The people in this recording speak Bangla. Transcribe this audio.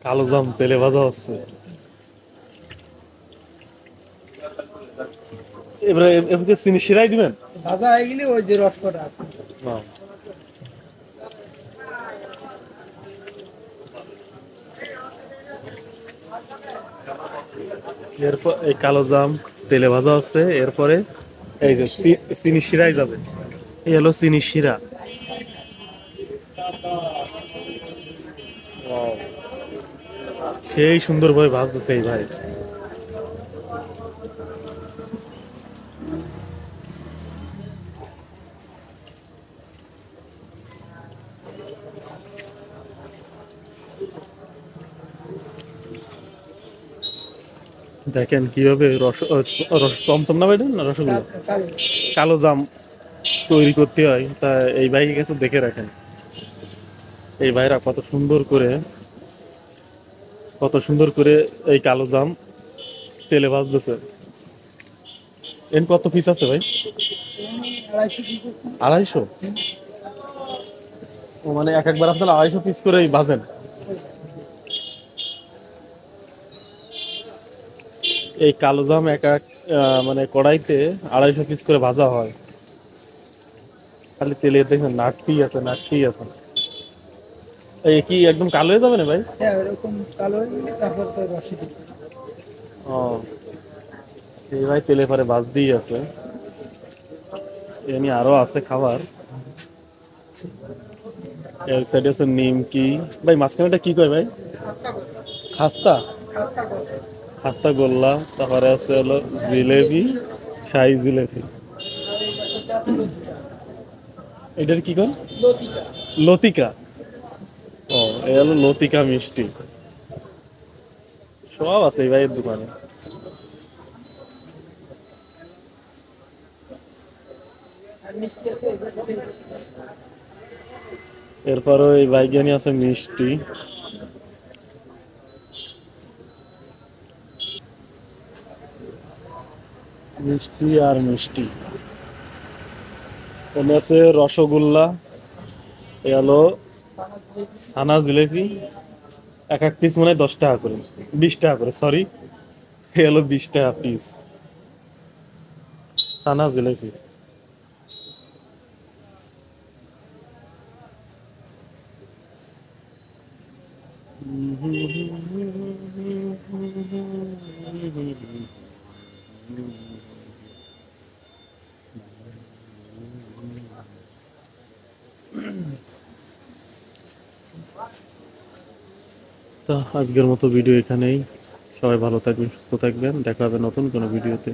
কালো জাম তেলে ভাজা হচ্ছে। এবারে এবারে চিনি শিরাই দিবেন। ভাজা হয়ে গেলে ওই যে রসকটা আছে। না, এরপর এই কালো জাম তেলে ভাজা হচ্ছে, এরপরে এই যে চিনি শিরাই যাবে। এই হলো চিনি শিরা। সেই সুন্দরভাবে ভাজতেছে এই ভাই। দেখেন কিভাবে রস চমচম না ভাই, না রসগোল্লা, কালো কালো জাম তৈরি করতে হয়। তা এই ভাইয়ের কাছে দেখে রাখেন, এই ভাইরা কত সুন্দর করে এই কালো জাম তেলে ভাজতেছে। এর কত পিস আছে ভাই? 250 পিস আছে। 250? ও মানে এক একবার আপনারা 250 পিস করে ভাজেন? এই কালো জাম এক এক মানে কড়াইতে 250 পিস করে ভাজা হয়। খালি তেলে দেখেন নাড়তেই আছে। এই কি একদম কালো হয়ে যাবে না ভাই? হ্যাঁ, এরকম কালো হয়ে গেলে তারপর তো রসে দিতে হবে। ও, এই ভাই তেলে পরে ভাজতেই আছে। এমনি আরো আছে খাবার। এর সাইডে আছে নিমকি। ভাই মাঝখানেটা কি কয় ভাই? খাস্তা? খাস্তা করে। খাস্তা গোল্লা, তারপরে আছে হলো জিলেবি, শাহি জিলেবি। আর এই পাশেতে আছে লতিকা। এটার কি কয়? লতিকা। লতিকা। ও, এই হলো লতিকা মিষ্টি। সব আছে এই ভাইয়ের দোকানে। আর মিষ্টি আছে এই পাশেতে। এরপরও এই বাইগানি আছে মিষ্টি। মিষ্টি আর মিষ্টি। এখানে আছে রসগোল্লা। এ হলো সানা জিলেপি। এক এক পিস মানে 10 টাকা করে, 20 টাকা করে, সরি। এ হলো 20 টাকা পিস সানা জিলেপি। তো আজকের মতো ভিডিও এখানেই। সবাই ভালো থাকবেন, সুস্থ থাকবেন, দেখা হবে নতুন কোনো ভিডিওতে।